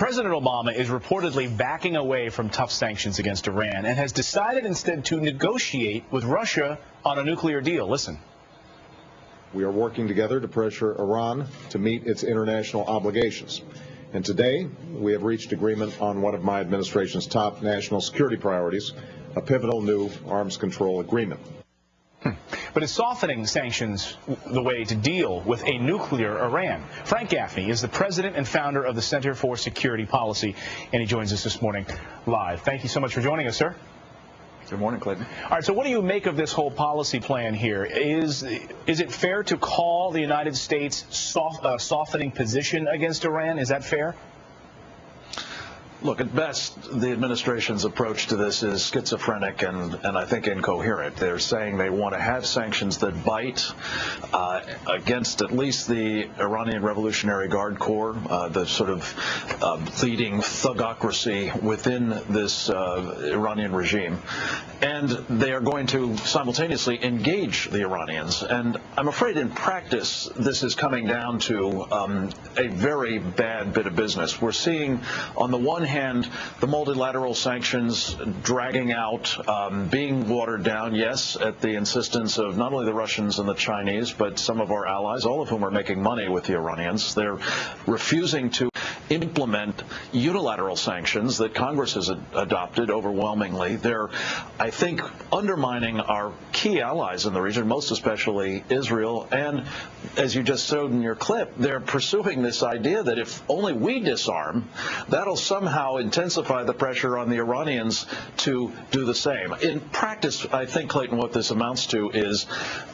President Obama is reportedly backing away from tough sanctions against Iran and has decided instead to negotiate with Russia on a nuclear deal. Listen. We are working together to pressure Iran to meet its international obligations. And today, we have reached agreement on one of my administration's top national security priorities, a pivotal new arms control agreement. But is softening sanctions the way to deal with a nuclear Iran? Frank Gaffney is the president and founder of the Center for Security Policy, and he joins us this morning live. Thank you so much for joining us, sir. Good morning, Clayton. All right, so what do you make of this whole policy plan here? Is it fair to call the United States softening position against Iran? Is that fair? Look, at best, the administration's approach to this is schizophrenic and I think incoherent. They're saying they want to have sanctions that bite against at least the Iranian Revolutionary Guard Corps, the sort of leading thugocracy within this Iranian regime. And they are going to simultaneously engage the Iranians. And I'm afraid in practice, this is coming down to a very bad bit of business. We're seeing, on the one hand, the multilateral sanctions dragging out, being watered down, yes, at the insistence of not only the Russians and the Chinese, but some of our allies, all of whom are making money with the Iranians. They're refusing to implement unilateral sanctions that Congress has adopted overwhelmingly. They're, I think, undermining our key allies in the region, most especially Israel. And as you just showed in your clip, they're pursuing this idea that if only we disarm, that'll somehow intensify the pressure on the Iranians to do the same. In practice, I think, Clayton, what this amounts to is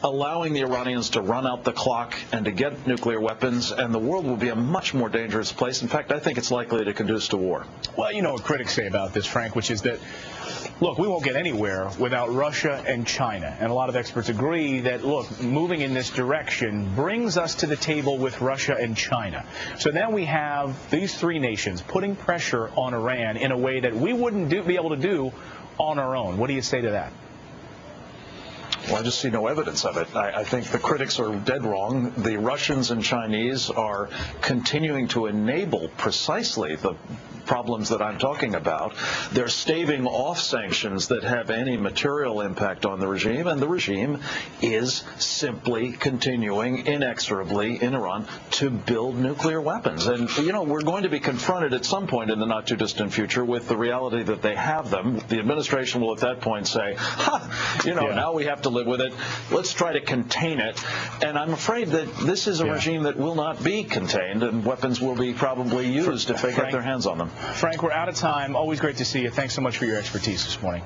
allowing the Iranians to run out the clock and to get nuclear weapons, and the world will be a much more dangerous place. In fact, I think it's likely to conduce to war. Well, you know what critics say about this, Frank, which is that, look, we won't get anywhere without Russia and China. And a lot of experts agree that, look, moving in this direction brings us to the table with Russia and China. So now we have these three nations putting pressure on Iran in a way that we wouldn't be able to do on our own. What do you say to that? Well, I just see no evidence of it. I think the critics are dead wrong. The Russians and Chinese are continuing to enable precisely the problems that I'm talking about. They're staving off sanctions that have any material impact on the regime, and the regime is simply continuing inexorably in Iran to build nuclear weapons. And, you know, we're going to be confronted at some point in the not-too-distant future with the reality that they have them. The administration will at that point say, now we have to live with it. Let's try to contain it. And I'm afraid that this is a regime that will not be contained, and weapons will be probably used if they get their hands on them. Frank, we're out of time. Always great to see you. Thanks so much for your expertise this morning.